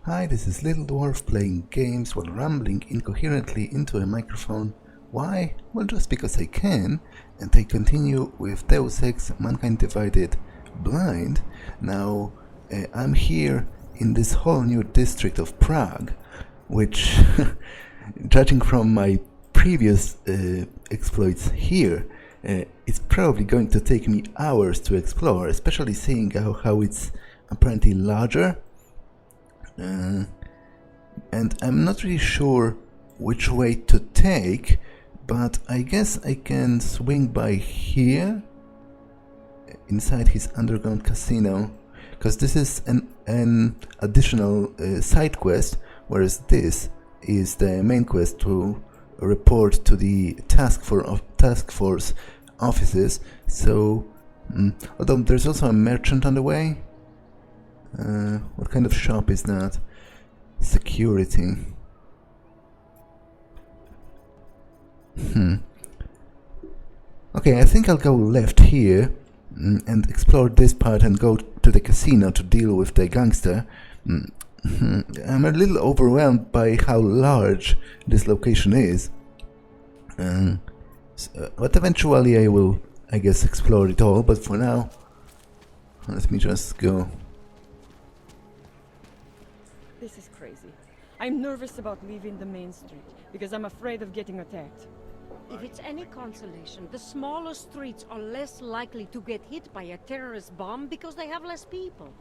Hi, this is Little Dwarf playing games while rambling incoherently into a microphone. Why? Well, just because I can, and I continue with Deus Ex Mankind Divided Blind. Now, I'm here in this whole new district of Prague, which, judging from my previous exploits here, it's probably going to take me hours to explore, especially seeing how it's apparently larger. And I'm not really sure which way to take, but I guess I can swing by here, inside his underground casino, because this is an additional side quest, whereas this is the main quest to report to the task force offices. So, although there's also a merchant on the way. What kind of shop is that? Security. Okay, I think I'll go left here and explore this part and go to the casino to deal with the gangster. I'm a little overwhelmed by how large this location is. But eventually I will, I guess, explore it all, but for now, let me just go. This is crazy. I'm nervous about leaving the main street because I'm afraid of getting attacked. If it's any consolation, the smaller streets are less likely to get hit by a terrorist bomb because they have less people.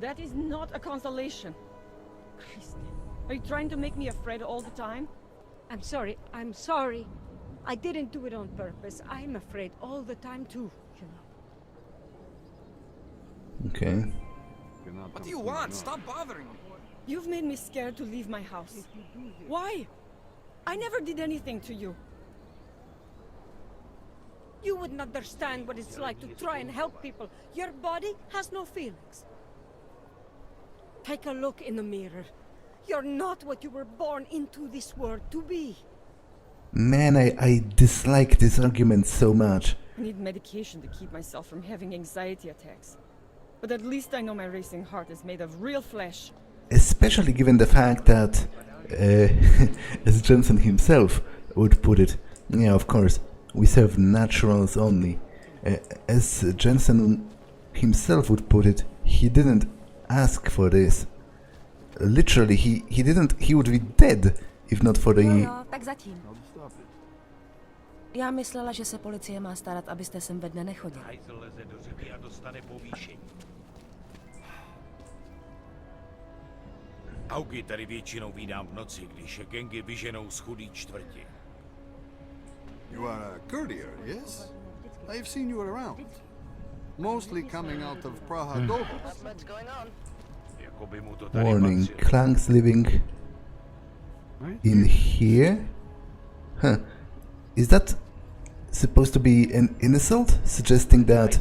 That is not a consolation. Christ, are you trying to make me afraid all the time? I'm sorry. I didn't do it on purpose. I'm afraid all the time too, you know. Okay. What do you want? Stop bothering me. You've made me scared to leave my house. Why? I never did anything to you. You wouldn't understand what it's like to try and help people. Your body has no feelings. Take a look in the mirror. You're not what you were born into this world to be. Man, I dislike this argument so much. I need medication to keep myself from having anxiety attacks. But at least I know my racing heart is made of real flesh. Especially given the fact that, as Jensen himself would put it, yeah, of course, we serve naturals only. As Jensen himself would put it, he didn't ask for this. Literally, he would be dead if not for the... Jo, tak zatím. Já myslela, že se policie má starat, abyste sem ve dne nechodili. Hajzl leze do řeky a dostane povýšení. Augy tady většinou vídám v noci, když gangy vyženou z chudý čtvrti. You are a courier, yes? I've seen you around. Mostly coming out of Praha Dohos. What's going on? Jakoby mu to tady Warning, patřilo. Clank's living in here? Huh. Is that supposed to be an insult? Suggesting that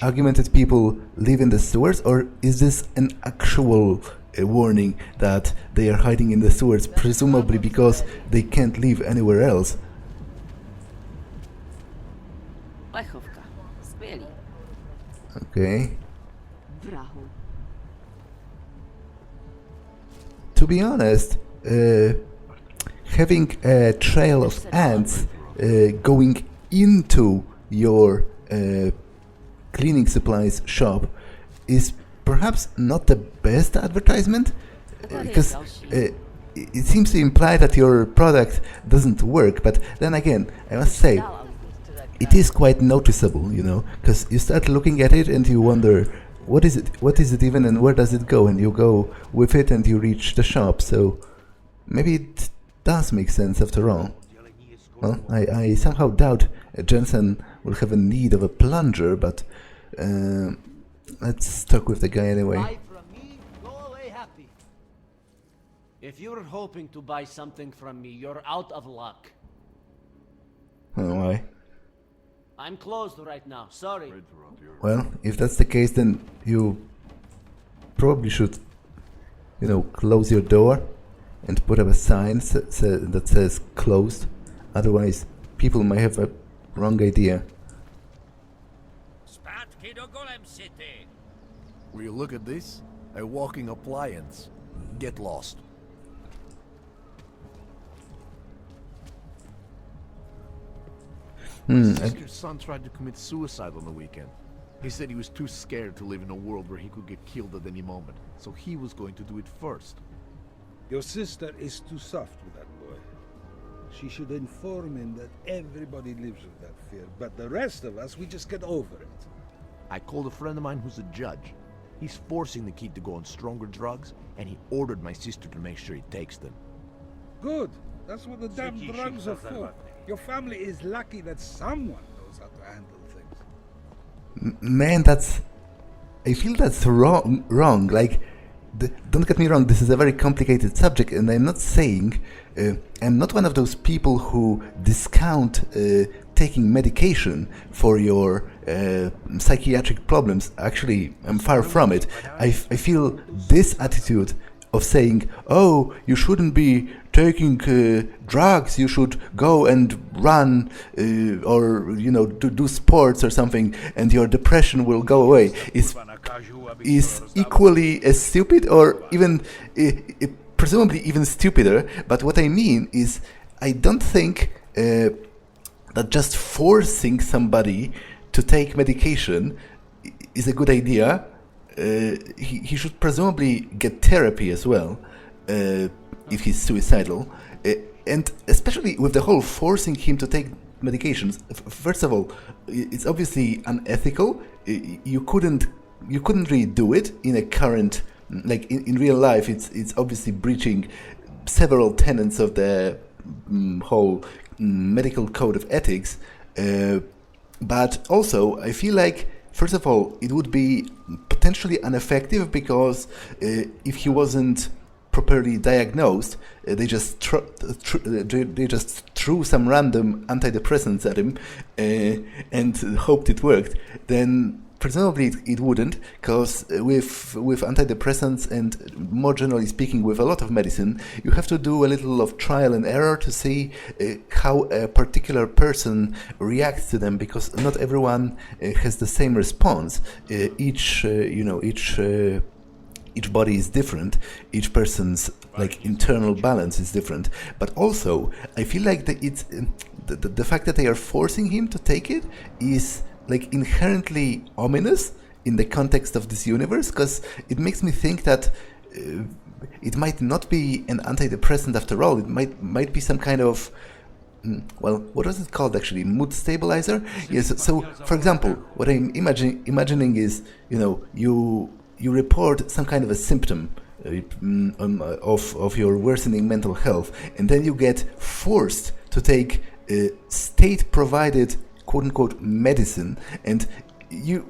argumented people live in the sewers? Or is this an actual warning that they are hiding in the sewers, presumably because they can't live anywhere else? Plechovka. Skvělý. Okay. Vrahu. To be honest, having a trail of ants going into your cleaning supplies shop is perhaps not the best advertisement, because it seems to imply that your product doesn't work. But then again, I must say, it is quite noticeable, you know, because you start looking at it and you wonder, what is it even, and where does it go? And you go with it and you reach the shop. So maybe it does make sense after all. Well, I somehow doubt Jensen will have a need of a plunger, but let's talk with the guy anyway. Buy from me, go away happy. If you're hoping to buy something from me, you're out of luck. Oh, why? I'm closed right now, sorry. Well, if that's the case, then you probably should, you know, close your door and put up a sign that says closed. Otherwise, people might have a wrong idea. Zpátky do Golem City. Will you look at this? A walking appliance. Get lost. My sister's son tried to commit suicide on the weekend. He said he was too scared to live in a world where he could get killed at any moment, so he was going to do it first. Your sister is too soft with that boy. She should inform him that everybody lives with that fear, but the rest of us, we just get over it. I called a friend of mine who's a judge. He's forcing the kid to go on stronger drugs, and he ordered my sister to make sure he takes them. Good. That's what the damn drugs are for. Your family is lucky that someone knows how to handle things. Man, I feel that's wrong. Like, don't get me wrong, this is a very complicated subject, and I'm not saying, I'm not one of those people who discount taking medication for your psychiatric problems. Actually, I'm far from it. I feel this attitude of saying, oh, you shouldn't be taking drugs, you should go and run or, you know, do sports or something, and your depression will go away, is equally as stupid, or even presumably even stupider. But what I mean is, I don't think that just forcing somebody to take medication is a good idea. He should presumably get therapy as well if he's suicidal, and especially with the whole forcing him to take medications. First of all, it's obviously unethical. You couldn't really do it in a current, like in real life. It's obviously breaching several tenets of the whole medical code of ethics. But also, I feel like, first of all, it would be potentially ineffective because if he wasn't properly diagnosed, they just threw some random antidepressants at him and hoped it worked. Then presumably it wouldn't, because with antidepressants, and more generally speaking with a lot of medicine, you have to do a little of trial and error to see how a particular person reacts to them, because not everyone has the same response. Each body is different. Each person's like internal balance is different. But also, I feel like the fact that they are forcing him to take it is like inherently ominous in the context of this universe, because it makes me think that it might not be an antidepressant after all. It might be some kind of, well, what was it called actually? Mood stabilizer? Yes. So, for example, what I'm imagining is, you know, you report some kind of a symptom of your worsening mental health, and then you get forced to take state-provided quote-unquote medicine, and you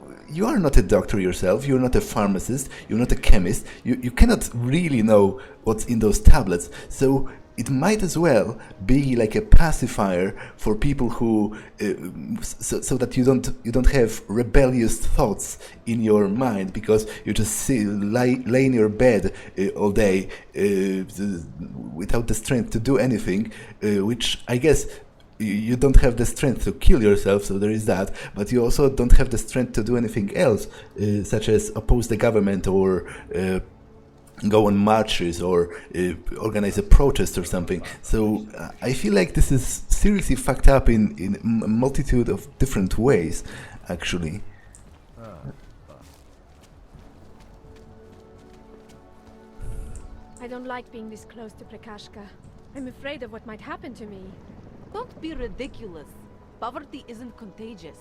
are not a doctor yourself, you're not a pharmacist, you're not a chemist, you cannot really know what's in those tablets, so it might as well be like a pacifier for people who, so that you don't have rebellious thoughts in your mind, because you just lay in your bed all day without the strength to do anything, which I guess you don't have the strength to kill yourself, so there is that, but you also don't have the strength to do anything else, such as oppose the government or go on marches or organize a protest or something. So I feel like this is seriously fucked up in a multitude of different ways, actually. I don't like being this close to Prakashka. I'm afraid of what might happen to me. Don't be ridiculous. Poverty isn't contagious.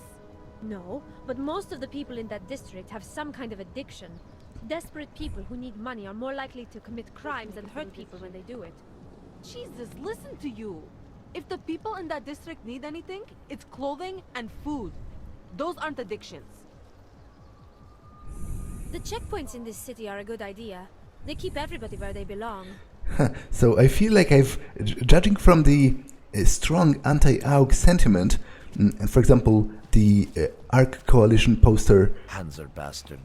No, but most of the people in that district have some kind of addiction. Desperate people who need money are more likely to commit crimes and hurt people when they do it. Jesus, listen to you. If the people in that district need anything, it's clothing and food. Those aren't addictions. The checkpoints in this city are a good idea. They keep everybody where they belong. So I feel like judging from the strong anti-AUG sentiment, and for example, the ARC coalition poster Hanser bastard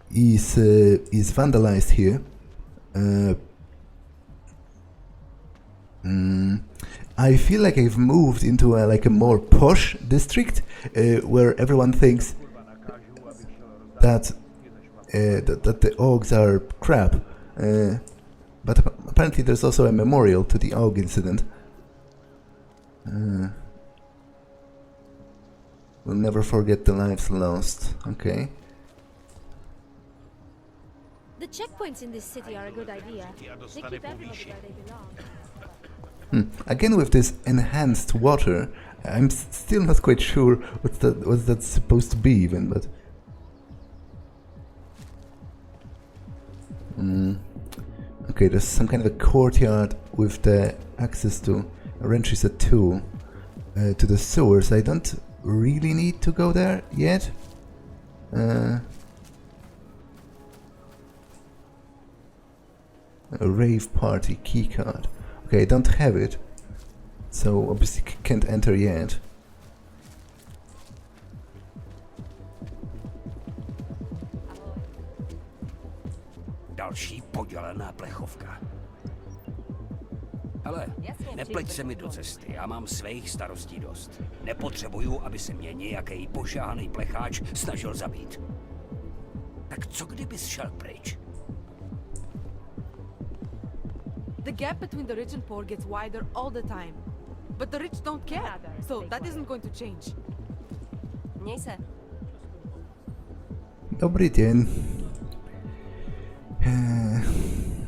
is vandalized here. I feel like I've moved into a more posh district where everyone thinks that that the Augs are crap. But apparently there's also a memorial to the Aug incident. We'll never forget the lives lost. Okay. The checkpoints in this city are a good idea. They keep everybody where they belong. Again with this enhanced water, I'm still not quite sure what's that supposed to be even, but... Okay, there's some kind of a courtyard with the access to a wrench is a tool to the sewers. I don't really need to go there yet. A rave party keycard. Okay, I don't have it, so obviously can't enter yet. Další podělaná plechovka. Ale nepleť se mi do cesty, já mám svých starostí dost. Nepotřebuju, aby se mě nějaký pošáhaný plecháč snažil zabít. Tak co kdybys šel pryč? The gap between the rich and poor gets wider all the time. But the rich don't care, so that isn't going to change. Měj se. Dobrý den.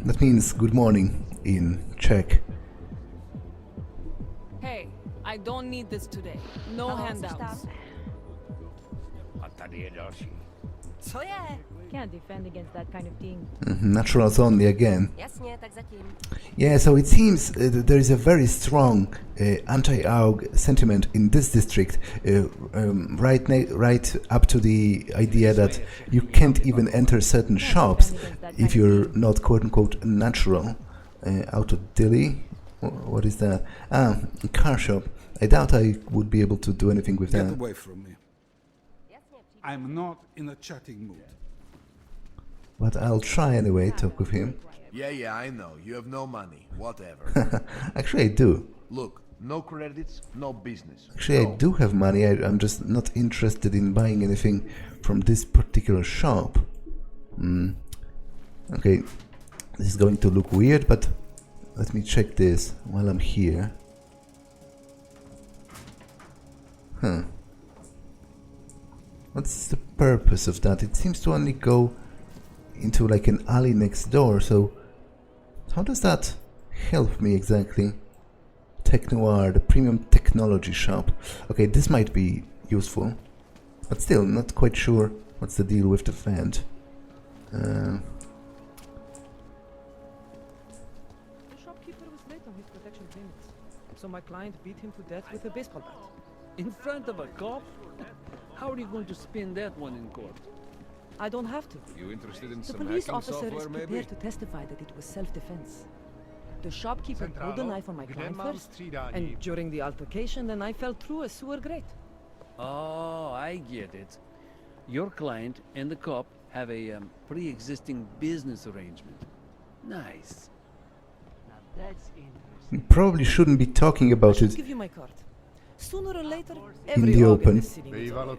That means good morning in Czech. Hey, I don't need this today. No handouts. A tady je další. Co je? Can't defend against that kind of thing. Naturals only again. Jasně, tak zatím. Yeah, so it seems there is a very strong anti-AUG sentiment in this district, right up to the idea that you can't even enter certain shops if you're not quote-unquote natural. Auto Dilly? What is that? Ah, a car shop. I doubt I would be able to do anything with Get that. away from me. I'm not in a chatting mood. But I'll try anyway, talk with him. Yeah, I know. You have no money. Whatever. Actually, I do. Look, no credits, no business. Actually, I do have money. I'm just not interested in buying anything from this particular shop. Okay, this is going to look weird, but let me check this while I'm here. Huh. What's the purpose of that? It seems to only go into like an alley next door, so how does that help me exactly? Tech Noir, the premium technology shop. Okay, this might be useful, but still not quite sure what's the deal with the vent. The shopkeeper was late on his protection payments, so my client beat him to death with a baseball bat. In front of a cop? How are you going to spin that one in court? I don't have to. You interested in The some police hacking officer software, is maybe? prepared to testify that it was self-defense. The shopkeeper pulled the knife on my client first, and during the altercation, the knife fell through a sewer grate. Oh, I get it. Your client and the cop have a pre-existing business arrangement. Nice. Now that's interesting. You probably shouldn't be talking about it Give you my card. Sooner or later, in every the org in open. this city needs a lawyer.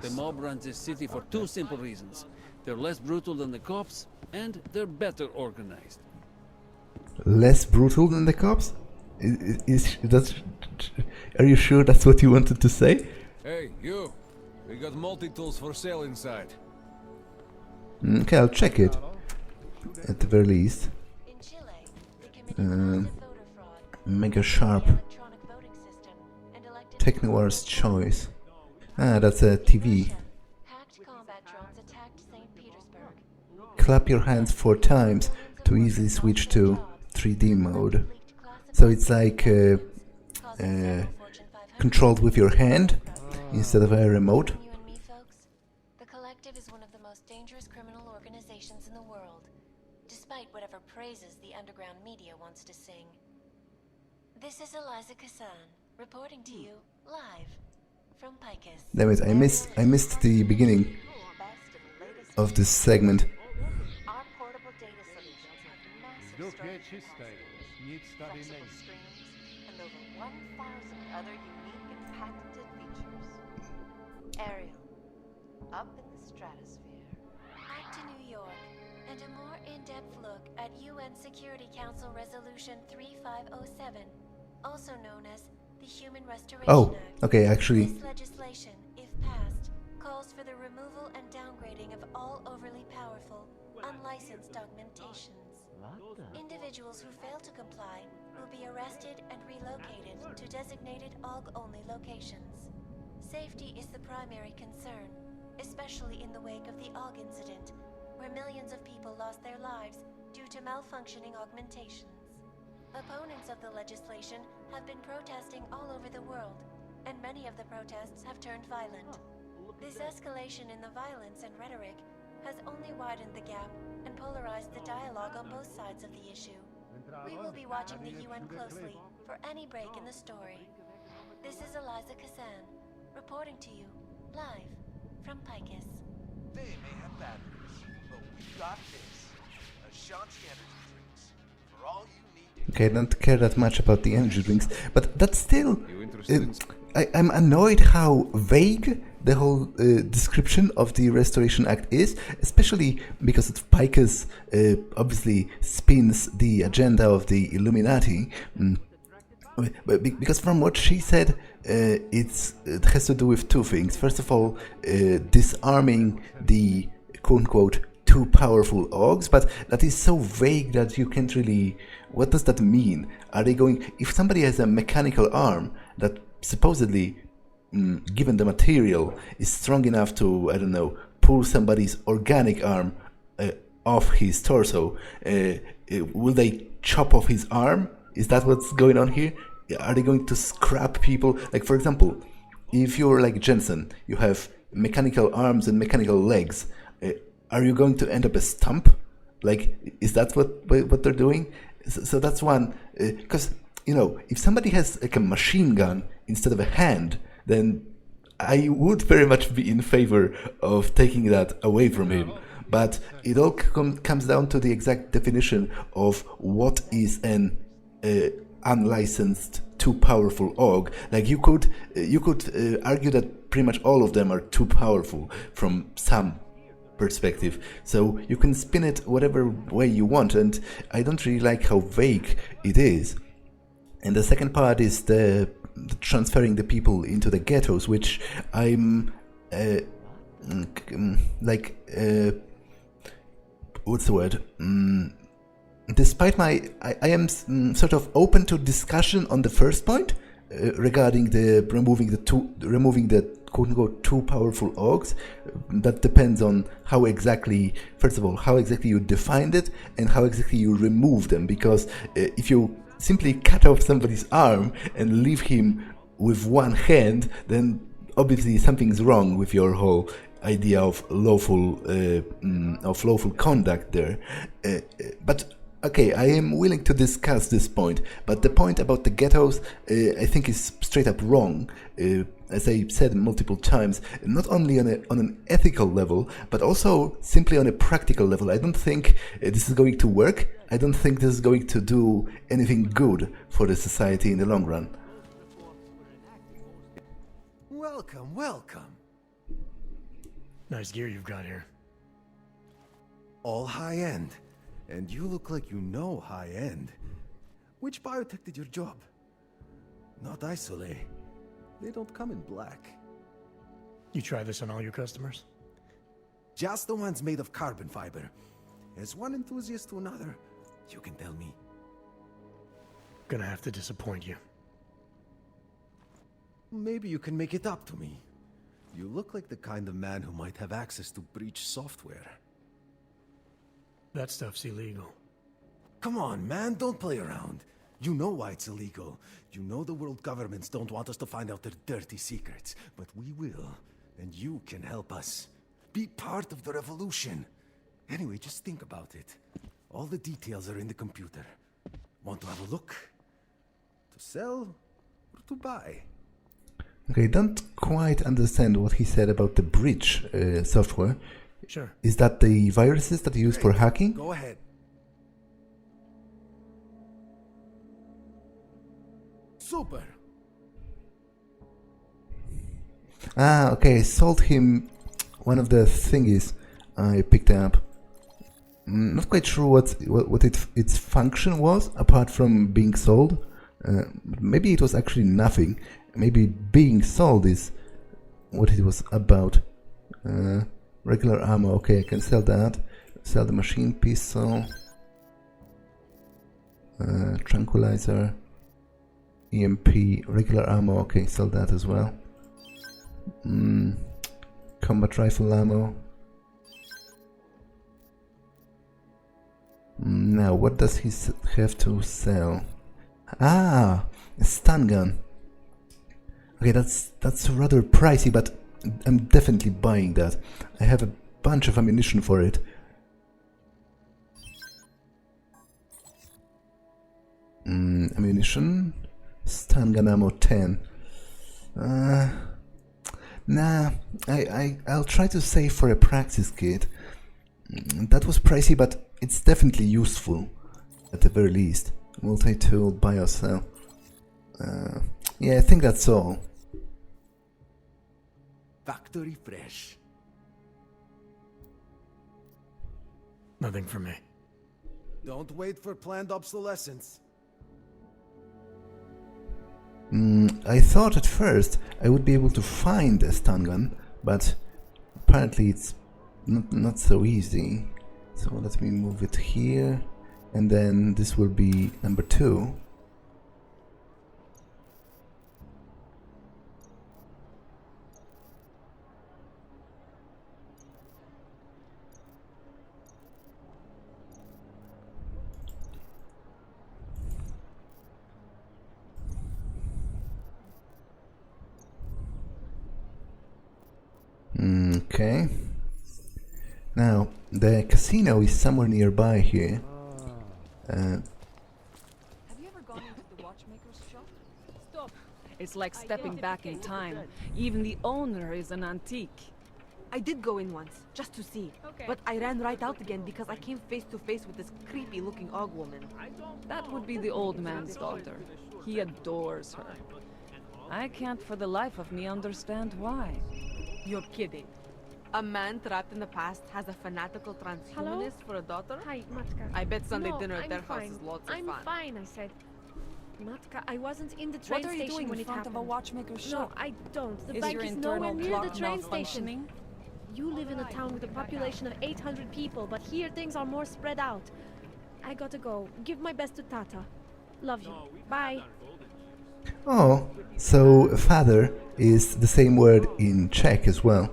The mob runs this city for two simple reasons. They're less brutal than the cops, and they're better organized. Less brutal than the cops? Are you sure that's what you wanted to say? Hey, you! We got multi-tools for sale inside. Okay, I'll check it. At the very least. Mega Sharp. Tech Noir's Choice. Ah, that's a TV. Clap your hands 4 times to easily switch to 3D mode. So it's like controlled with your hand instead of a remote. The Collective is one of the most dangerous criminal organizations in the world, despite whatever praises the underground media wants to sing. This is Eliza Kassan, reporting to you live from Picus. Damn it, I missed the beginning of this segment. Our portable data solutions have massive storage capacity, flexible streams, and over 1,000 other unique and patented features. Ariel, up in the stratosphere. York, and a more in-depth look at UN Security Council Resolution 3507, also known as the Human Restoration Act. Okay, actually. This legislation, if passed, calls for the removal and downgrading of all overly powerful, unlicensed augmentations. Individuals who fail to comply will be arrested and relocated to designated AUG-only locations. Safety is the primary concern, especially in the wake of the AUG incident, where millions of people lost their lives due to malfunctioning augmentations. Opponents of the legislation have been protesting all over the world, and many of the protests have turned violent. This escalation in the violence and rhetoric has only widened the gap and polarized the dialogue on both sides of the issue. We will be watching the UN closely for any break in the story. This is Eliza Kazan, reporting to you, live, from Picus. They may have batteries, but we've got this. Ashanti energy drinks. For all you need. Okay, I don't care that much about the energy drinks, but that's still... I'm annoyed how vague the whole description of the Restoration Act is, especially because Picus obviously spins the agenda of the Illuminati. Because from what she said, it has to do with two things. First of all, disarming the quote-unquote too powerful AUGs, but that is so vague that you can't really... What does that mean? Are they going... If somebody has a mechanical arm that supposedly, given the material, is strong enough to, I don't know, pull somebody's organic arm off his torso, will they chop off his arm? Is that what's going on here? Are they going to scrap people? Like, for example, if you're like Jensen, you have mechanical arms and mechanical legs, are you going to end up a stump? Like, is that what they're doing? So that's one, because, you know, if somebody has like a machine gun instead of a hand, then I would very much be in favor of taking that away from him. But it all comes down to the exact definition of what is an unlicensed, too powerful AUG. Like you could argue that pretty much all of them are too powerful from some perspective. So you can spin it whatever way you want, and I don't really like how vague it is. And the second part is the transferring the people into the ghettos, which I'm what's the word? Despite my, I am sort of open to discussion on the first point regarding the removing the quote-unquote too powerful AUGs. That depends on how exactly, first of all, how exactly you defined it and how exactly you remove them. Because if you simply cut off somebody's arm and leave him with one hand, then obviously something's wrong with your whole idea of lawful conduct there. But okay, I am willing to discuss this point. But the point about the ghettos, I think, is straight up wrong. As I said multiple times, not only on an ethical level, but also simply on a practical level. I don't think this is going to work. I don't think this is going to do anything good for the society in the long run. Welcome, welcome. Nice gear you've got here. All high-end. And you look like you know high-end. Which biotech did your job? Not Isolate. They don't come in black. You try this on all your customers? Just the ones made of carbon fiber. As one enthusiast to another, you can tell me. Gonna have to disappoint you. Maybe you can make it up to me. You look like the kind of man who might have access to breach software. That stuff's illegal. Come on, man, don't play around. You know why it's illegal. You know the world governments don't want us to find out their dirty secrets. But we will, and you can help us. Be part of the revolution. Anyway, just think about it. All the details are in the computer. Want to have a look? To sell or to buy? Okay, I don't quite understand what he said about the breach software. Sure. Is that the viruses that you use for hacking? Go ahead. Super. Ah, okay, I sold him one of the thingies I picked up. Not quite sure what its function was, apart from being sold. Maybe it was actually nothing. Maybe being sold is what it was about. Regular ammo, okay, I can sell that. Sell the machine pistol. Tranquilizer. EMP, regular ammo, okay, sell that as well. Combat rifle ammo. Now, what does he have to sell? Ah, a stun gun. Okay, that's rather pricey, but I'm definitely buying that. I have a bunch of ammunition for it. Ammunition, stun gun ammo 10. Nah, I'll try to save for a practice kit. That was pricey, but it's definitely useful, at the very least. Multi-tool, buy or sell. Yeah, I think that's all. Factory fresh. Nothing for me. Don't wait for planned obsolescence. I thought at first I would be able to find a stun gun, but apparently it's not so easy. So let me move it here, and then this will be number 2. Okay. Now, the casino is somewhere nearby here. Have you ever gone into the watchmaker's shop? Stop! It's like stepping back in time. Even the owner is an antique. I did go in once, just to see. But I ran right out again because I came face to face with this creepy-looking og woman. That would be the old man's daughter. He adores her. I can't for the life of me understand why. You're kidding. A man trapped in the past has a fanatical transhumanist for a daughter? Hi, Matka. I bet Sunday No, dinner at I'm their fine. house is lots of I'm fun. fine, I said. Matka, I wasn't in the train What are you station doing when in it front happened. of a watchmaker's shop? No, I don't. The Is bank your is nowhere internal near clock the train station. malfunctioning? You live in a town with a population of 800 people, but here things are more spread out. I gotta go. Give my best to Tata. Love you. Bye. Oh, so father is the same word in Czech as well.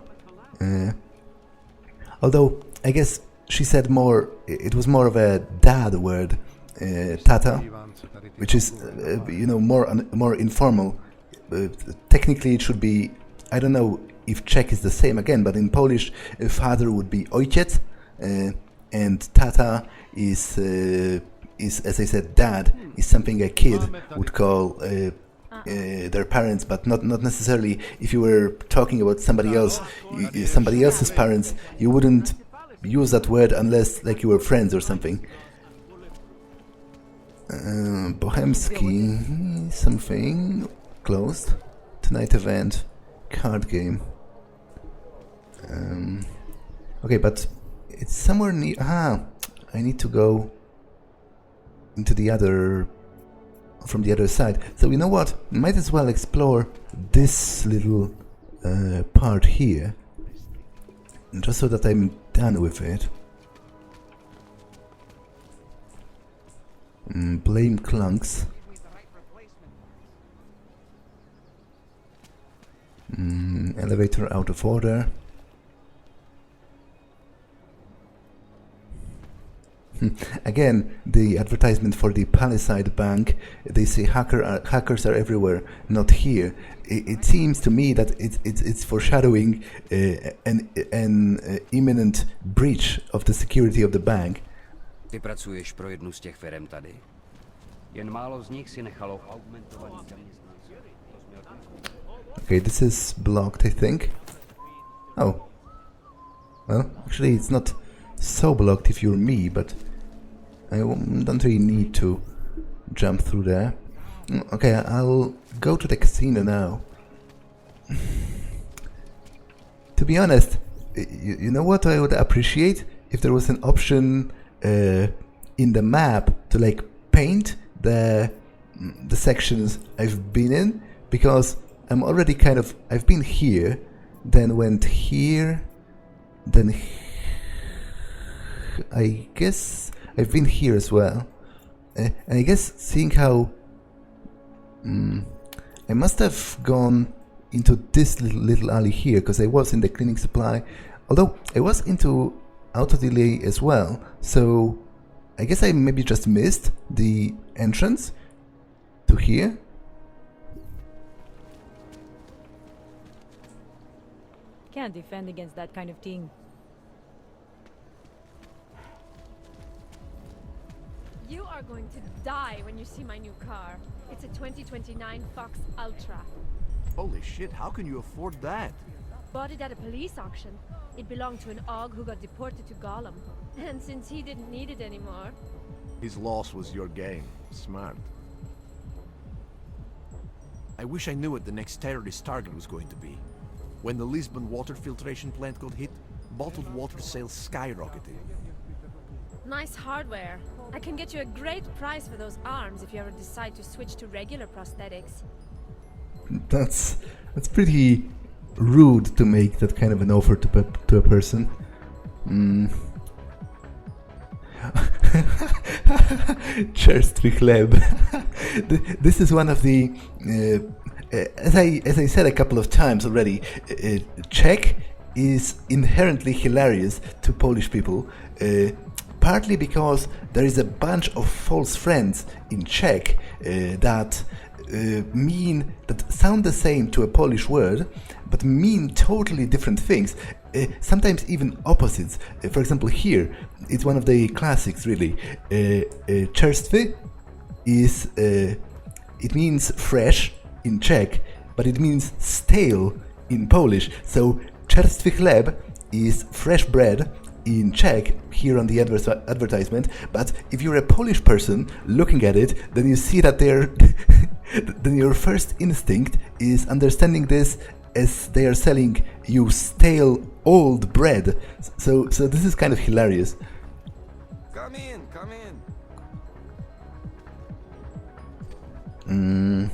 Although I guess she said more. It was more of a dad word, tata, which is more informal. Technically, it should be. I don't know if Czech is the same again, but in Polish, father would be ojciec, and tata is as I said, dad is something a kid would call their parents, but not necessarily. If you were talking about somebody else, somebody else's parents, you wouldn't use that word unless like you were friends or something. Bohemski, something closed. Tonight event, card game. Okay, but it's somewhere near. I need to go into the other. From the other side. So you know what? Might as well explore this little part here, just so that I'm done with it. Blame clunks. Elevator out of order. Again, the advertisement for the Palisade Bank, they say hackers are everywhere, not here. It seems to me that it's foreshadowing an imminent breach of the security of the bank. Ty pracuješ pro jednu z těch firem tady. Jen málo z nich si nechalo augmentovaný zaměstnance. Okay, this is blocked, I think. Oh. Well, actually it's not so blocked if you're me, but I don't really need to jump through there. Okay, I'll go to the casino now. To be honest, you know what I would appreciate? If there was an option in the map to like paint the sections I've been in, because I'm already kind of, I've been here, then went here, then I guess I've been here as well, and I guess seeing how I must have gone into this little alley here, because I was in the cleaning supply, although I was into auto delay as well, so I guess I maybe just missed the entrance to here. Can't defend against that kind of thing. You are going to die when you see my new car. It's a 2029 Fox Ultra. Holy shit, how can you afford that? Bought it at a police auction. It belonged to an Og who got deported to Gollum. And since he didn't need it anymore... His loss was your gain. Smart. I wish I knew what the next terrorist target was going to be. When the Lisbon water filtration plant got hit, bottled water sales skyrocketed. Nice hardware. I can get you a great price for those arms if you ever decide to switch to regular prosthetics. That's pretty rude to make that kind of an offer to a person. Czerstwy chleb. This is one of the as I said a couple of times already, Czech is inherently hilarious to Polish people, partly because there is a bunch of false friends in Czech that sound the same to a Polish word, but mean totally different things, sometimes even opposites. For example, here, it's one of the classics, really. Czerstwy is, it means fresh in Czech, but it means stale in Polish. So czerstwy chleb is fresh bread in Czech here on the advertisement, but if you're a Polish person looking at it, then you see that they're then your first instinct is understanding this as they are selling you stale old bread. So this is kind of hilarious. Come in, come in.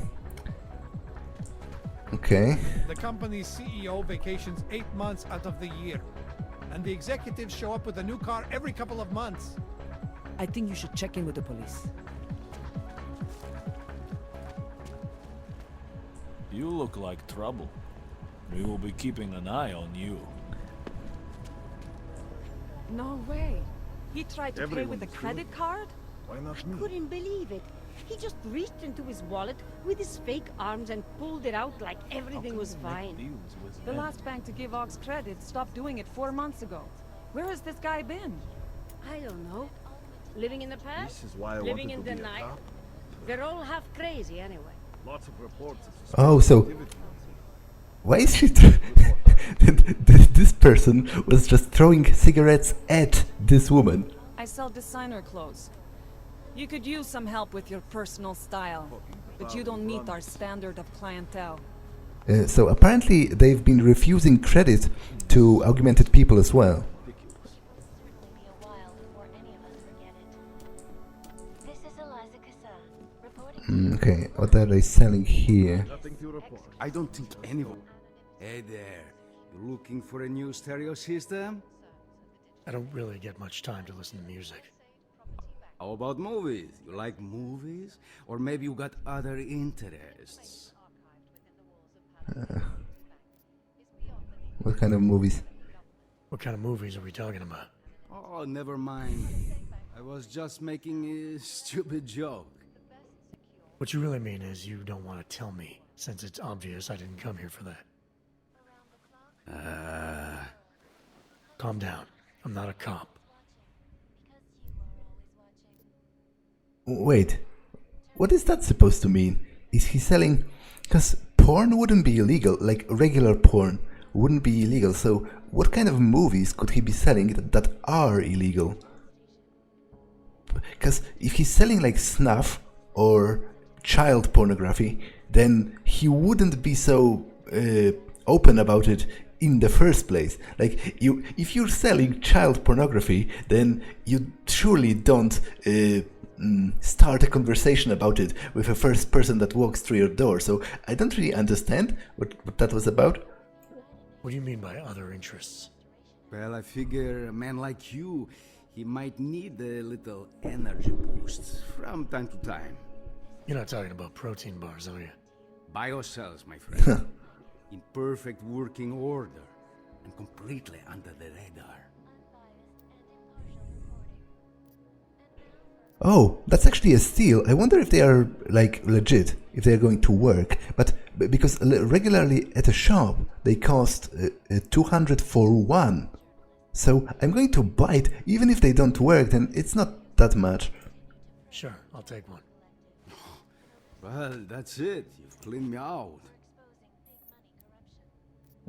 Okay. The company's CEO vacations 8 months out of the year, and the executives show up with a new car every couple of months. I think you should check in with the police. You look like trouble. We will be keeping an eye on you. No way. He tried to pay with a credit card? Why not I couldn't believe it. He just reached into his wallet with his fake arms and pulled it out like everything was fine. The last bank to give Ox credit stopped doing it 4 months ago. Where has this guy been? I don't know. Living in the past? This is why I Living wanted in to the be a night? cop. They're all half crazy anyway. Lots of reports of Oh, so why is she? This person was just throwing cigarettes at this woman. I sell designer clothes. You could use some help with your personal style, but you don't meet our standard of clientele. So apparently they've been refusing credit to augmented people as well. Okay, what are they selling here? Nothing to report. I don't think anyone. Hey there, you looking for a new stereo system? I don't really get much time to listen to music. How about movies? You like movies? Or maybe you got other interests? What kind of movies? What kind of movies are we talking about? Oh, never mind. I was just making a stupid joke. What you really mean is you don't want to tell me, since it's obvious I didn't come here for that. Calm down. I'm not a cop. Wait, what is that supposed to mean? Is he selling... Because porn wouldn't be illegal, like regular porn wouldn't be illegal, so what kind of movies could he be selling that are illegal? Because if he's selling like snuff or child pornography, then he wouldn't be so open about it in the first place. Like, if you're selling child pornography, then you surely don't start a conversation about it with a first person that walks through your door. So I don't really understand what that was about. What do you mean by other interests? Well, I figure a man like you, he might need a little energy boost from time to time. You're not talking about protein bars, are you? Biocells, my friend. In perfect working order and completely under the radar. Oh, that's actually a steal. I wonder if they are, like, legit, if they are going to work. But because regularly at a shop, they cost 200 for one. So I'm going to buy it. Even if they don't work, then it's not that much. Sure, I'll take one. Well, that's it. You've cleaned me out.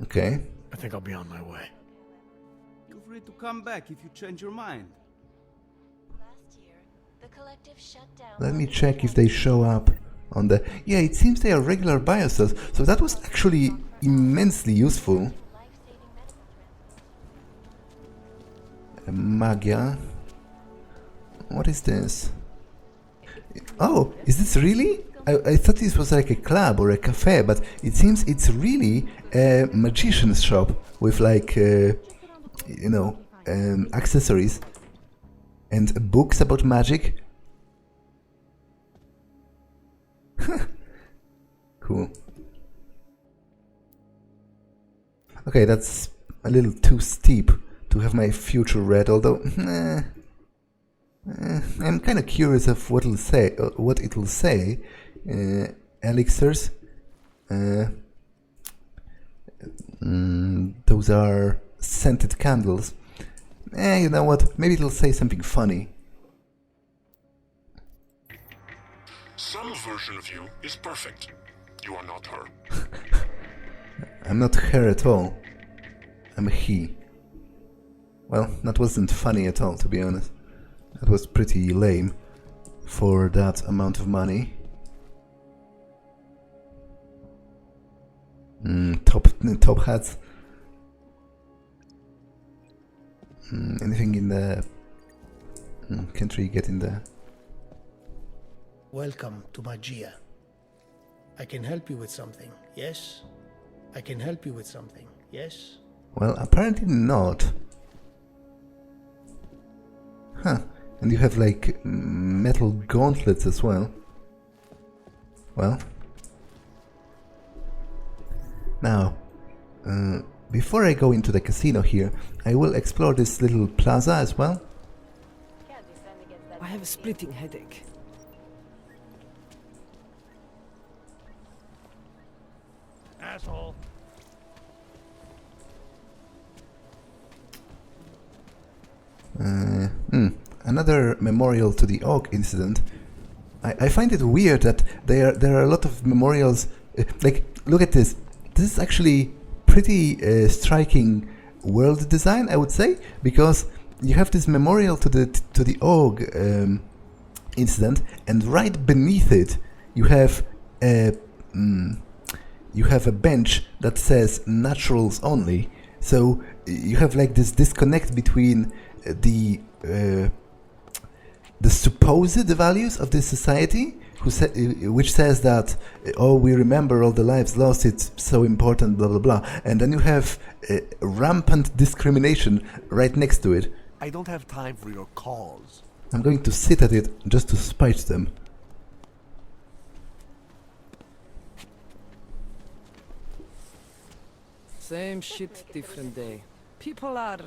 Okay. I think I'll be on my way. Feel free to come back if you change your mind. Let me check if they show up on the... Yeah, it seems they are regular biocells, so that was actually immensely useful. Magia. What is this? Oh, is this really? I thought this was like a club or a cafe, but it seems it's really a magician's shop with, like, accessories and books about magic. Cool. Okay, that's a little too steep to have my future read, although I'm kind of curious of what it'll say. Elixirs. Those are scented candles. You know what? Maybe it'll say something funny. Some version of you is perfect. You are not her. I'm not her at all. I'm a he. Well, that wasn't funny at all, to be honest. That was pretty lame for that amount of money. Top hats. Anything in the... can't really get in there. Welcome to Magia. I can help you with something, yes? I can help you with something, yes? Well, apparently not. Huh. And you have, like, metal gauntlets as well. Well. Now, before I go into the casino here, I will explore this little plaza as well. I have a splitting headache. Asshole. Another memorial to the Oak incident. I find it weird that there are a lot of memorials. Like, look at this. This is actually pretty striking world design, I would say, because you have this memorial to the Og incident, and right beneath it you have a bench that says naturals only. So you have, like, this disconnect between the supposed values of this society, which says that, oh, we remember all the lives lost, it's so important, blah blah blah, and then you have rampant discrimination right next to it. I don't have time for your calls. I'm going to sit at it just to spite them. Same shit, different day. People are...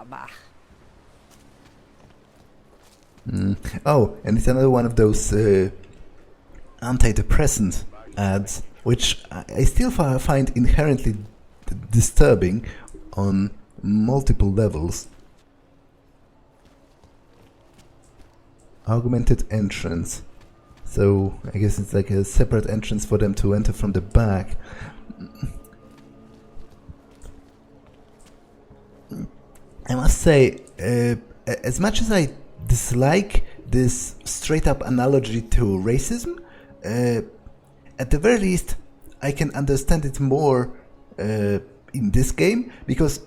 bah. Oh, and it's another one of those antidepressant ads, which I still find inherently disturbing on multiple levels. Augmented entrance. So I guess it's like a separate entrance for them to enter from the back. I must say, as much as I dislike this straight-up analogy to racism, at the very least, I can understand it more in this game, because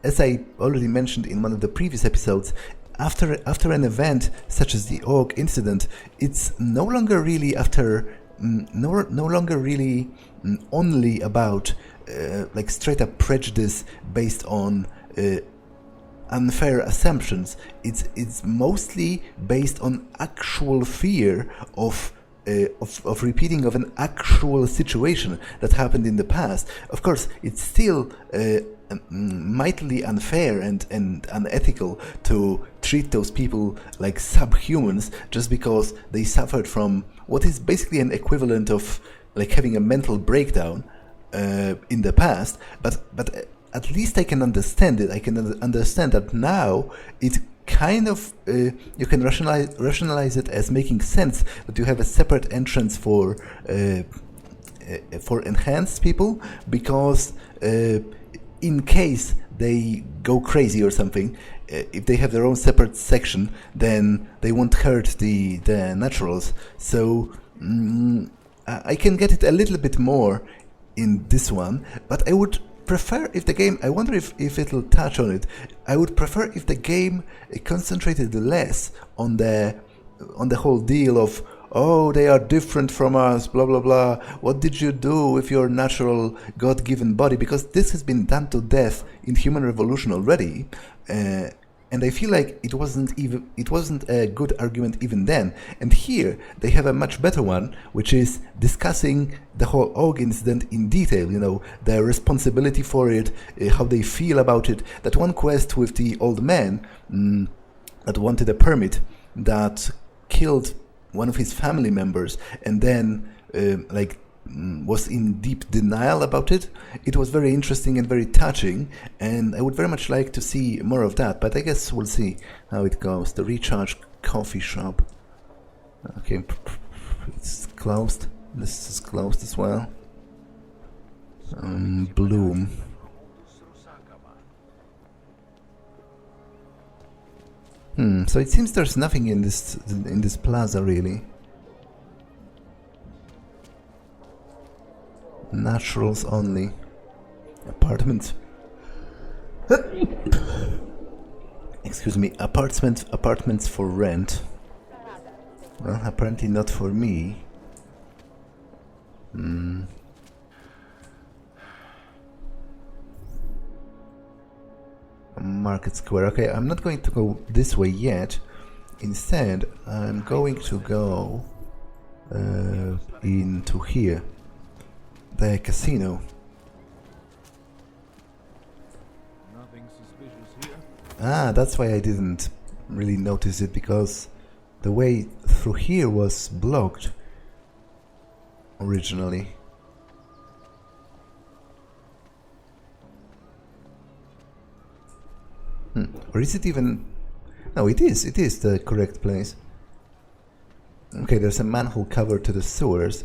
as I already mentioned in one of the previous episodes, after an event such as the Orc incident, it's no longer really only about like straight up prejudice based on unfair assumptions. It's mostly based on actual fear of repeating of an actual situation that happened in the past. Of course, it's still mightily unfair and unethical to treat those people like subhumans just because they suffered from what is basically an equivalent of like having a mental breakdown in the past. But at least I can understand it. I can understand that now it kind of you can rationalize it as making sense that you have a separate entrance for enhanced people, because in case they go crazy or something, if they have their own separate section, then they won't hurt the naturals. So I can get it a little bit more in this one, but I would prefer if the game, I wonder if it'll touch on it, I would prefer if the game concentrated less on the whole deal of, oh, they are different from us, blah blah blah, what did you do with your natural God-given body, because this has been done to death in Human Revolution already, and I feel like it wasn't a good argument even then. And here they have a much better one, which is discussing the whole Org incident in detail, you know, their responsibility for it, how they feel about it. That one quest with the old man that wanted a permit, that killed one of his family members, and then was in deep denial about it. It was very interesting and very touching, and I would very much like to see more of that, but I guess we'll see how it goes. The Recharge coffee shop. Okay, it's closed. This is closed as well. Bloom. So it seems there's nothing in this plaza really. Naturals only. Apartments. Excuse me. Apartments for rent. Well, apparently not for me. Market Square. Okay, I'm not going to go this way yet. Instead, I'm going to go into here. The casino. Nothing suspicious here. Ah, that's why I didn't really notice it, because the way through here was blocked originally. Or is it even... No, it is the correct place. Okay, there's a manhole cover to the sewers.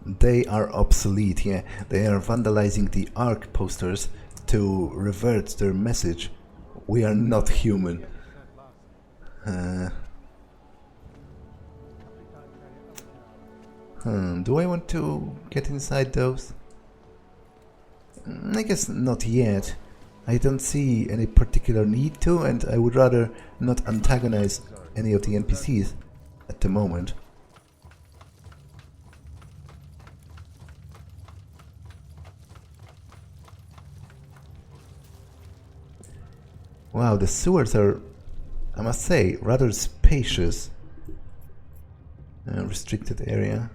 They are obsolete, yeah. They are vandalizing the ARC posters to revert their message. We are not human. Do I want to get inside those? I guess not yet. I don't see any particular need to, and I would rather not antagonize any of the NPCs at the moment. Wow, the sewers are, I must say, rather spacious. Restricted area.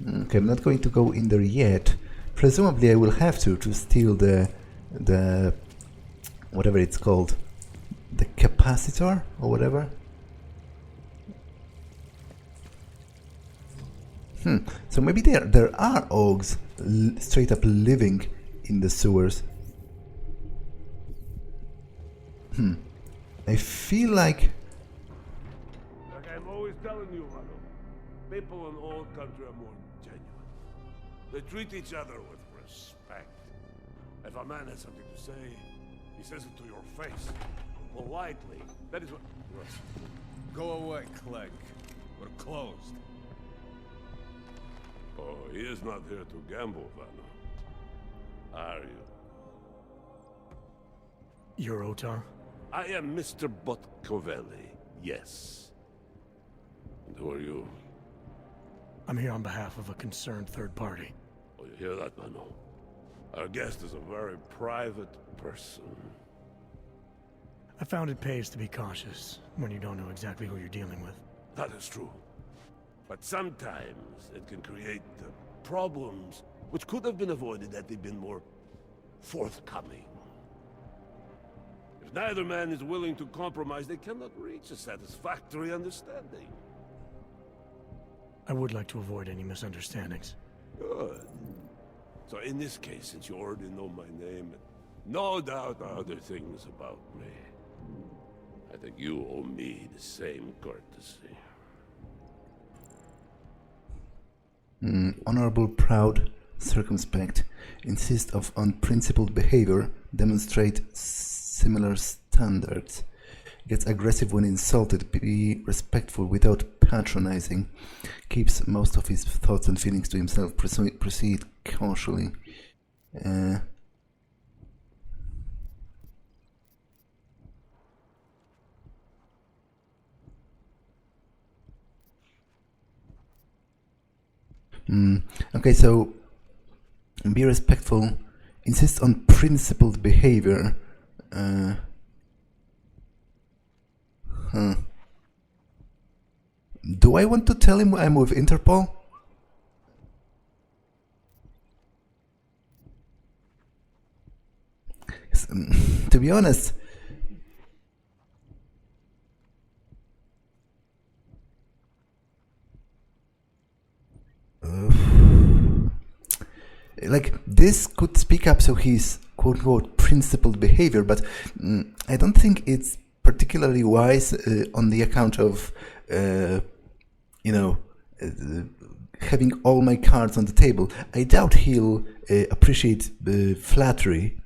Okay, I'm not going to go in there yet. Presumably I will have to steal the whatever it's called, the capacitor or whatever. So maybe there are Orgs straight up living in the sewers. I feel like I'm always telling you, Rado, people in all country are more genuine. They treat each other with respect. If a man has something to say, He says it to your face. Politely. That is what... Go away, Clegg. We're closed. Oh, he is not here to gamble, Vanna. Are you? You're Otar? I am Mr. Botkovelli, yes. And who are you? I'm here on behalf of a concerned third party. Oh, you hear that, Vanna? Our guest is a very private person. I found it pays to be cautious when you don't know exactly who you're dealing with. That is true. But sometimes it can create problems which could have been avoided had they been more forthcoming. If neither man is willing to compromise, they cannot reach a satisfactory understanding. I would like to avoid any misunderstandings. Good. So in this case, since you already know my name, and no doubt other things about me, I think you owe me the same courtesy. Honorable, proud, circumspect, insist of unprincipled behavior, demonstrate similar standards, gets aggressive when insulted, be respectful without patronizing, keeps most of his thoughts and feelings to himself, proceed cautiously. Okay, so be respectful, insist on principled behavior. Do I want to tell him I'm with Interpol? To be honest, like, this could speak up, so he's quote-unquote principled behavior, but I don't think it's particularly wise on the account of, having all my cards on the table. I doubt he'll appreciate flattery.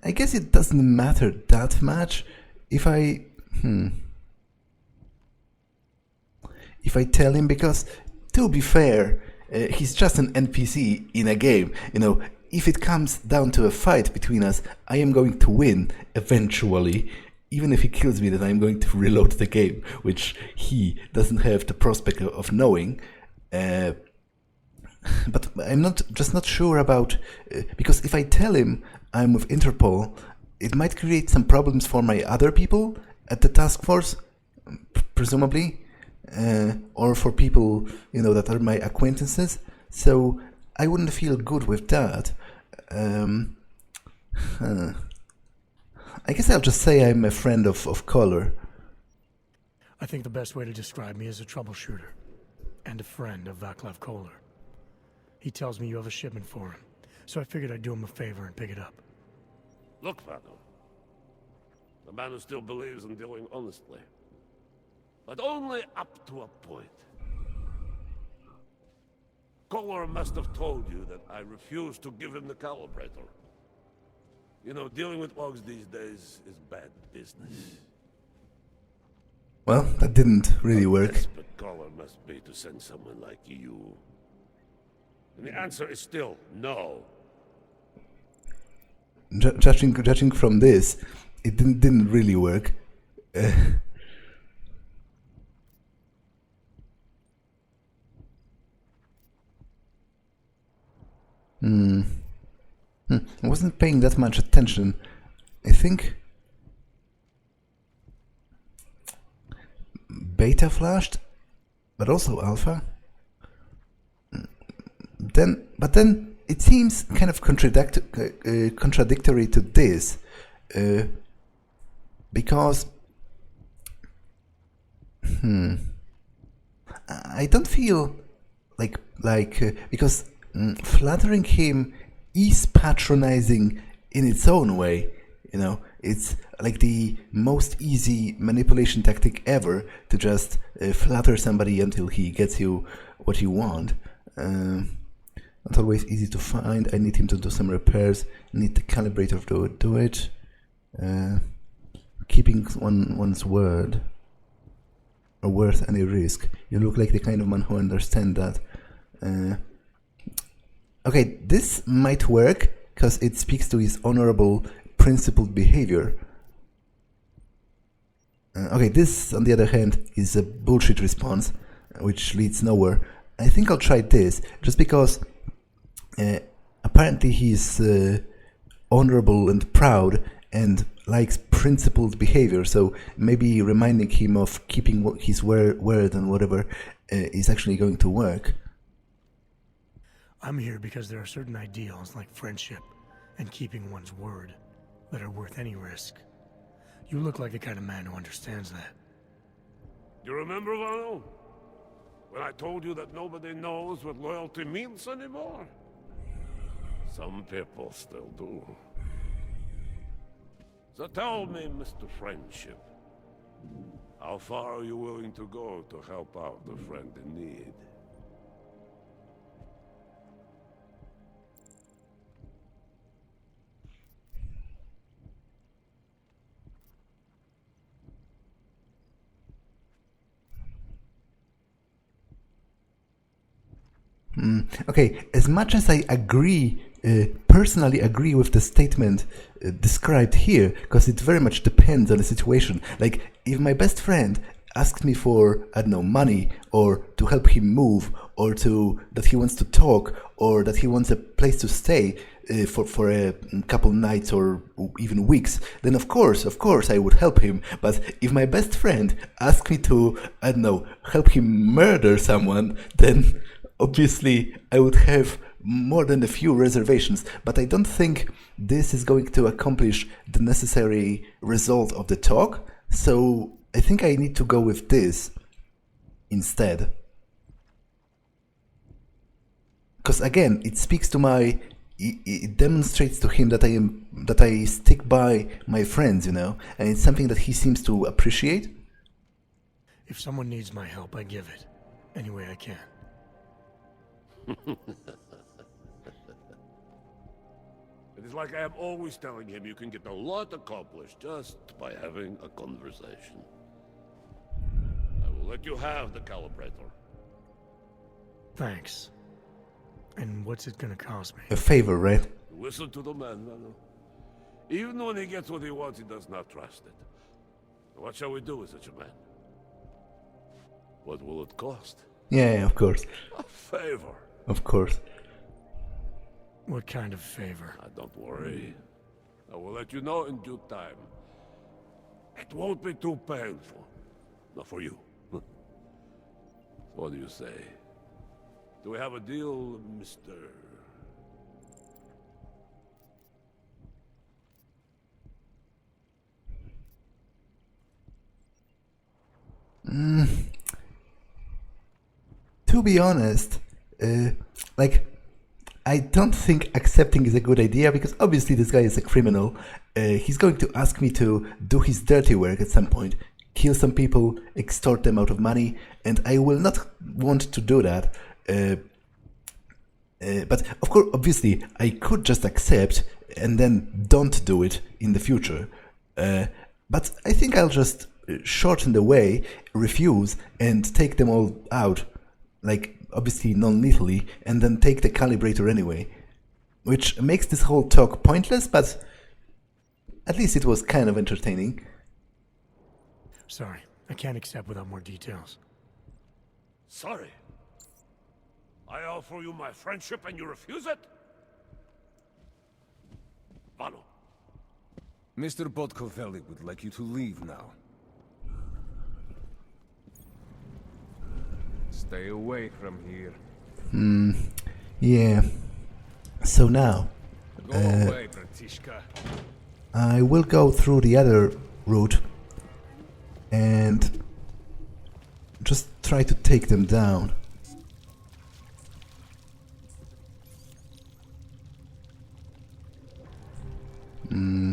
I guess it doesn't matter that much if I tell him, because to be fair, he's just an NPC in a game. If it comes down to a fight between us, I am going to win eventually. Even if he kills me, then I'm going to reload the game, which he doesn't have the prospect of knowing. But I'm just not sure about, because if I tell him I'm with Interpol, it might create some problems for my other people at the task force, presumably, or for people, that are my acquaintances. So I wouldn't feel good with that. I guess I'll just say I'm a friend of color. I think the best way to describe me is a troubleshooter and a friend of Vaclav Kohler. He tells me you have a shipment for him, so I figured I'd do him a favor and pick it up. Look, Vado. The man who still believes in dealing honestly. But only up to a point. Kohler must have told you that I refuse to give him the calibrator. Dealing with logs these days is bad business. Well, that didn't really work. But Kohler must be to send someone like you. And the answer is still no. Judging from this, it didn't really work. I wasn't paying that much attention. I think beta flashed, but also alpha. But then it seems kind of contradictory to this, because I don't feel like because flattering him is patronizing in its own way. It's like the most easy manipulation tactic ever to just flatter somebody until he gets you what you want. Not always easy to find. I need him to do some repairs. Need the calibrator to do it. Keeping one's word or worth any risk. You look like the kind of man who understands that. Okay, this might work because it speaks to his honorable, principled behavior. Okay, this, on the other hand, is a bullshit response, which leads nowhere. I think I'll try this, just because apparently he's honorable and proud and likes principled behavior, so maybe reminding him of keeping his word and whatever is actually going to work. I'm here because there are certain ideals like friendship and keeping one's word that are worth any risk. You look like the kind of man who understands that. You remember, Vano? When I told you that nobody knows what loyalty means anymore? Some people still do. So tell me, Mr. Friendship, how far are you willing to go to help out a friend in need? Okay, as much as I agree, personally agree with the statement described here, because it very much depends on the situation. Like, if my best friend asks me for, I don't know, money, or to help him move, or that he wants to talk, or that he wants a place to stay for a couple nights or even weeks, then of course I would help him. But if my best friend asks me to, I don't know, help him murder someone, then obviously I would have more than a few reservations, but I don't think this is going to accomplish the necessary result of the talk, so I think I need to go with this instead. Because again, it speaks to it demonstrates to him that I stick by my friends, you know, and it's something that he seems to appreciate. If someone needs my help, I give it any way I can. It is like I am always telling him you can get a lot accomplished just by having a conversation. I will let you have the calibrator. Thanks. And what's it gonna cost me? A favor, right? Listen to the man, Vano. Even when he gets what he wants, he does not trust it. What shall we do with such a man? What will it cost? Yeah, of course. A favor. Of course. What kind of favor? Don't worry. I will let you know in due time. It won't be too painful. Not for you. What do you say? Do we have a deal, Mr.? To be honest, like, I don't think accepting is a good idea, because obviously this guy is a criminal. He's going to ask me to do his dirty work at some point, kill some people, extort them out of money, and I will not want to do that. But of course, obviously, I could just accept and then don't do it in the future. But I think I'll just shorten the way, refuse, and take them all out. Like, obviously non-lethally, and then take the calibrator anyway. Which makes this whole talk pointless, but at least it was kind of entertaining. Sorry, I can't accept without more details. Sorry? I offer you my friendship and you refuse it? Vano. Mr. Botkovelli would like you to leave now. Stay away from here. Yeah. So now, Go away, Bratishka. I will go through the other route and just try to take them down.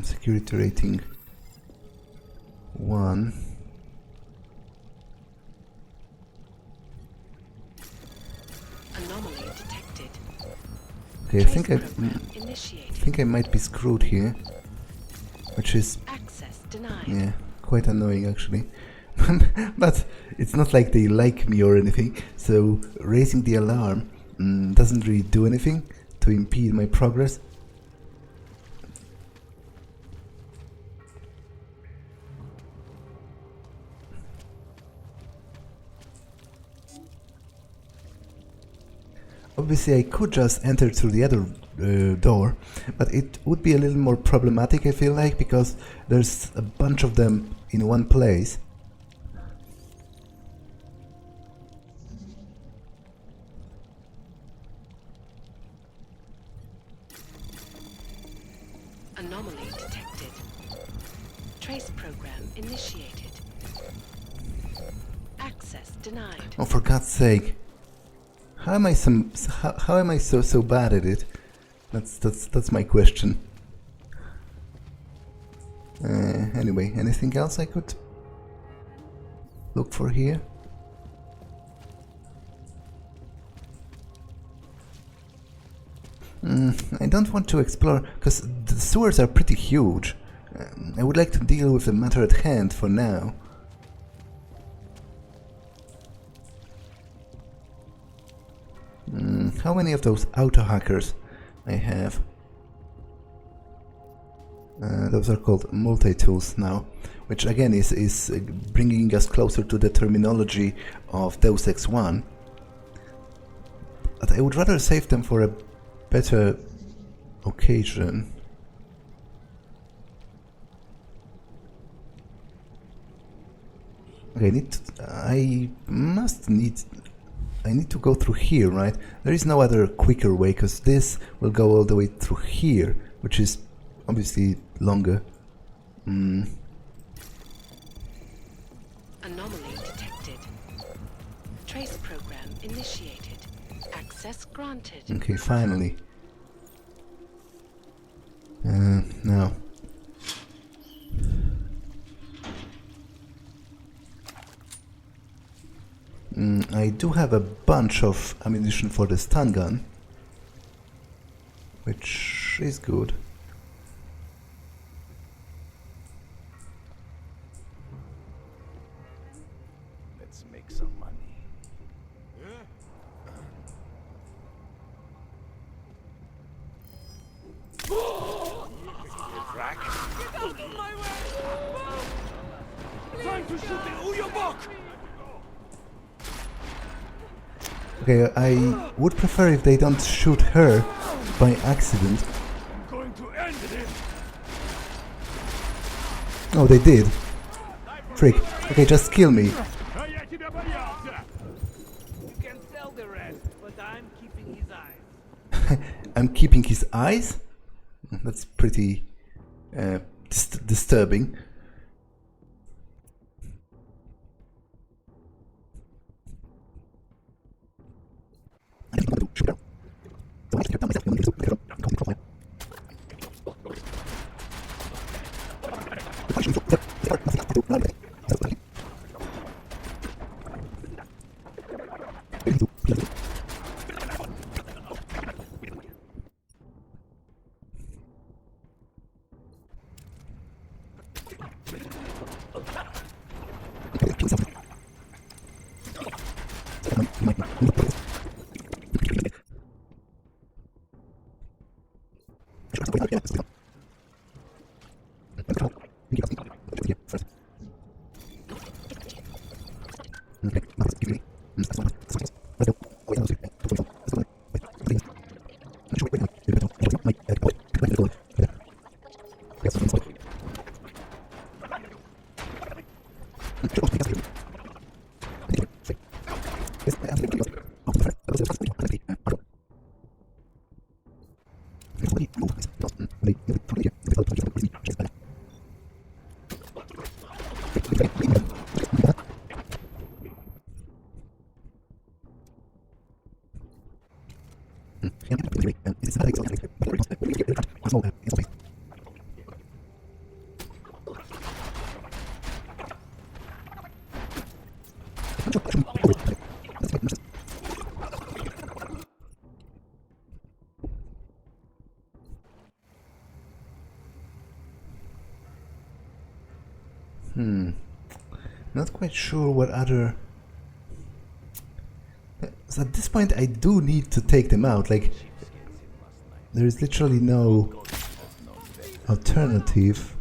Security rating one. Anomaly detected. Okay, I think I might be screwed here, which is access denied. Yeah, quite annoying actually. But it's not like they like me or anything, so raising the alarm doesn't really do anything to impede my progress. Obviously I could just enter through the other door, but it would be a little more problematic, I feel like, because there's a bunch of them in one place. Anomaly detected. Trace program initiated. Access denied. Oh, for God's sake! How am I so bad at it? That's my question. Anyway, anything else I could look for here? I don't want to explore, because the sewers are pretty huge. I would like to deal with the matter at hand for now. How many of those auto hackers I have? Those are called multi-tools now, which again is bringing us closer to the terminology of Deus Ex 1. But I would rather save them for a better occasion. Okay, I need to go through here, right? There is no other quicker way, because this will go all the way through here, which is obviously longer. Anomaly detected. Trace program initiated. Access granted. Okay, finally. Now. I do have a bunch of ammunition for the stun gun, which is good. Let's make some money. Crack. Get out of my way! Trying to shoot the Uyabok! Okay, I would prefer if they don't shoot her by accident. I'm going to end this. Oh, they did. Frick. Okay, just kill me. You can sell the rest, but I'm keeping his eyes. I'm keeping his eyes? That's pretty disturbing. Not quite sure what other... So at this point I do need to take them out, like... There is literally no alternative.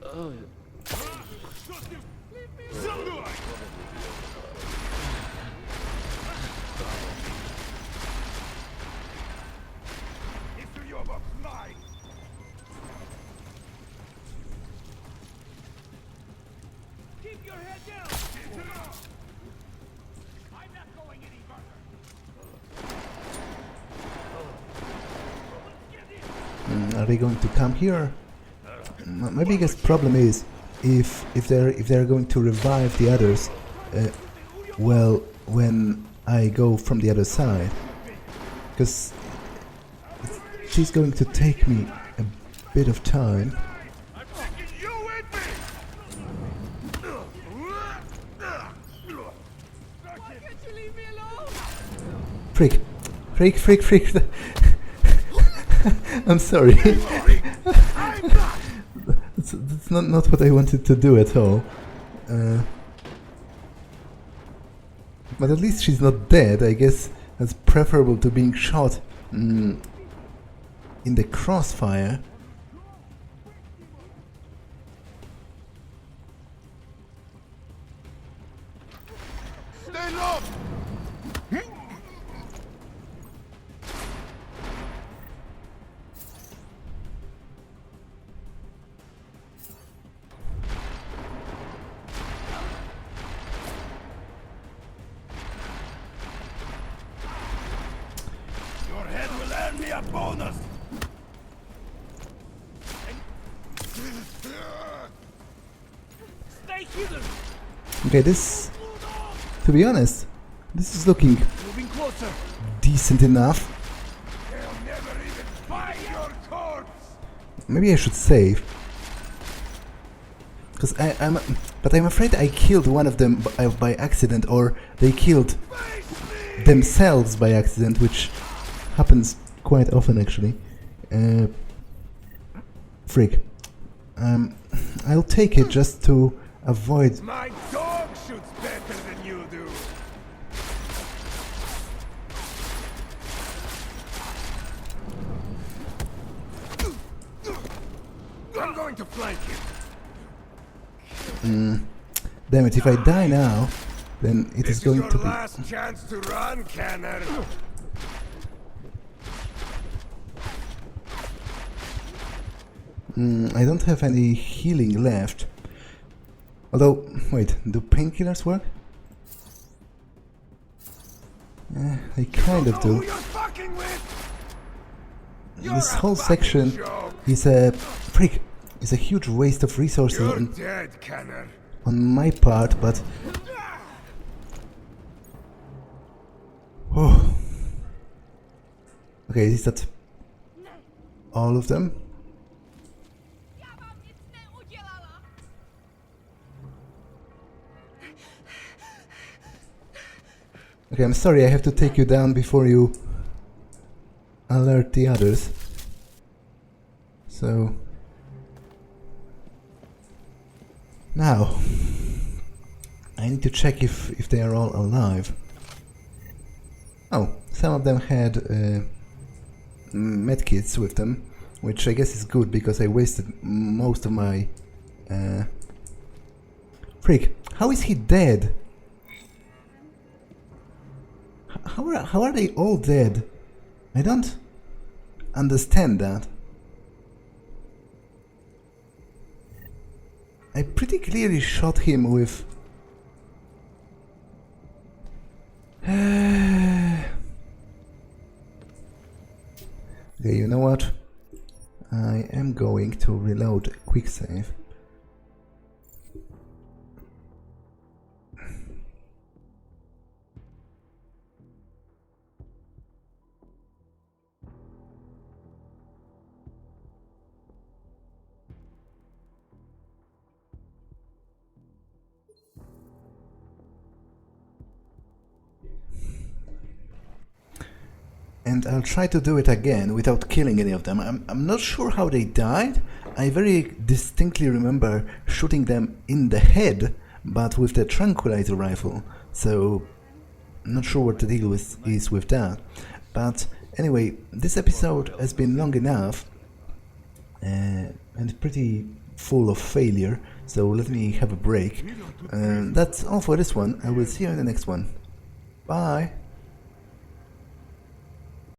Are they going to come here? My biggest problem is if they're going to revive the others, well, when I go from the other side, because she's going to take me a bit of time. Freak! Freak! Freak! Freak! I'm sorry. that's not what I wanted to do at all. But at least she's not dead. I guess that's preferable to being shot in the crossfire. Stay low! bonus! Stay hidden! Okay, this... To be honest, this is looking Moving closer. decent enough. They'll never even find your corpse! Maybe I should save. Because I'm afraid I killed one of them by accident, or they killed themselves by accident, which happens quite often actually. Freak. I'll take it just to avoid... My dog shoots better than you do! I'm going to flank you! Damn it, if I die now, then it is going to be... last chance to run, Canner! I don't have any healing left. Although, wait, do painkillers work? They kind of do. This whole section is a freak. It's a huge waste of resources on my part, but oh. Okay, is that all of them? Okay, I'm sorry, I have to take you down before you alert the others. So now I need to check if they are all alive. Oh, some of them had medkits with them, which I guess is good because I wasted most of my... Freak, how is he dead? How are they all dead? I don't understand that. I pretty clearly shot him with... Okay, you know what? I am going to reload a quick save. And I'll try to do it again without killing any of them. I'm not sure how they died. I very distinctly remember shooting them in the head, but with the tranquilizer rifle, so not sure what the deal is with that. But anyway, this episode has been long enough and pretty full of failure, so let me have a break. That's all for this one. I will see you in the next one. Bye!